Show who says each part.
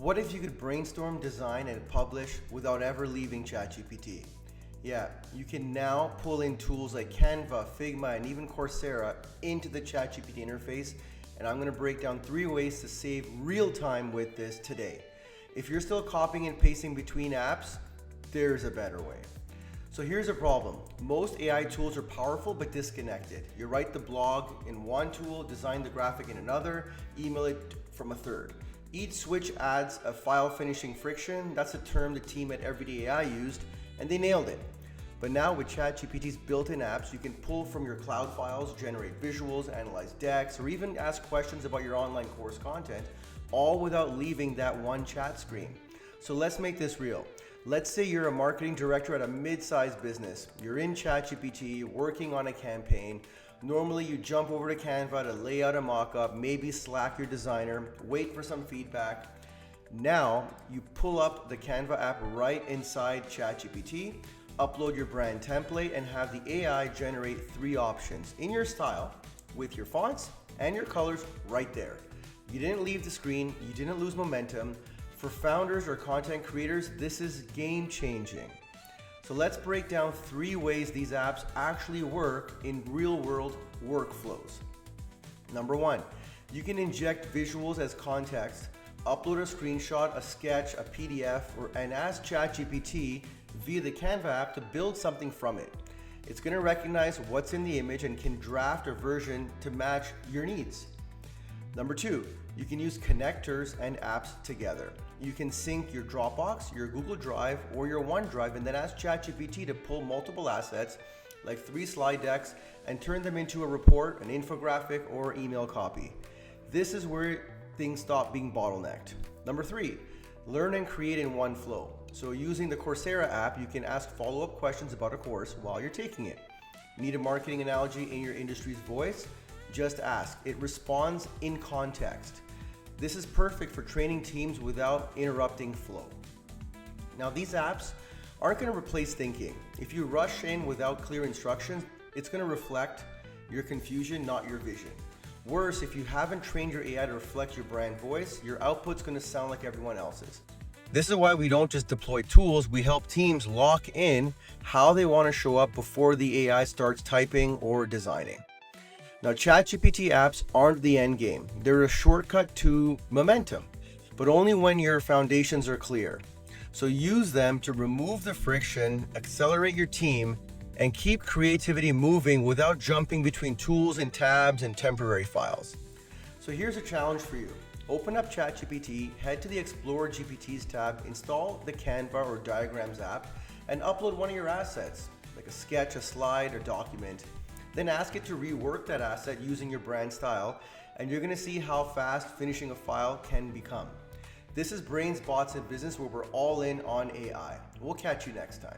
Speaker 1: What if you could brainstorm, design, and publish without ever leaving ChatGPT? Yeah, you can now pull in tools like Canva, Figma, and even Coursera into the ChatGPT interface, and I'm going to break down 3 ways to save real time with this today. If you're still copying and pasting between apps, there's a better way. So here's a problem. Most AI tools are powerful but disconnected. You write the blog in one tool, design the graphic in another, email it from a third. Each switch adds a file finishing friction. That's a term the team at Everyday AI used, and they nailed it. But now with ChatGPT's built-in apps, you can pull from your cloud files, generate visuals, analyze decks, or even ask questions about your online course content, all without leaving that one chat screen. So let's make this real. Let's say you're a marketing director at a mid-sized business. You're in ChatGPT, working on a campaign. Normally you jump over to Canva to lay out a mock-up, maybe Slack your designer, wait for some feedback. Now you pull up the Canva app right inside ChatGPT, upload your brand template, and have the AI generate 3 options in your style with your fonts and your colors right there. You didn't leave the screen, you didn't lose momentum. For founders or content creators, this is game changing. So let's break down 3 ways these apps actually work in real world workflows. Number 1, you can inject visuals as context, upload a screenshot, a sketch, a PDF, and ask ChatGPT via the Canva app to build something from it. It's going to recognize what's in the image and can draft a version to match your needs. Number 2, you can use connectors and apps together. You can sync your Dropbox, your Google Drive, or your OneDrive, and then ask ChatGPT to pull multiple assets, like 3 slide decks, and turn them into a report, an infographic, or email copy. This is where things stop being bottlenecked. Number 3, learn and create in one flow. So using the Coursera app, you can ask follow-up questions about a course while you're taking it. Need a marketing analogy in your industry's voice? Just ask. It responds in context. This is perfect for training teams without interrupting flow. Now, these apps aren't going to replace thinking. If you rush in without clear instructions, it's going to reflect your confusion, not your vision. Worse, if you haven't trained your AI to reflect your brand voice, your output's going to sound like everyone else's. This is why we don't just deploy tools, we help teams lock in how they want to show up before the AI starts typing or designing. Now, ChatGPT apps aren't the end game. They're a shortcut to momentum, but only when your foundations are clear. So use them to remove the friction, accelerate your team, and keep creativity moving without jumping between tools and tabs and temporary files. So here's a challenge for you. Open up ChatGPT, head to the Explore GPTs tab, install the Canva or Diagrams app, and upload one of your assets, like a sketch, a slide, or document. Then ask it to rework that asset using your brand style, and you're gonna see how fast finishing a file can become. This is Brains, Bots, and Business, where we're all in on AI. We'll catch you next time.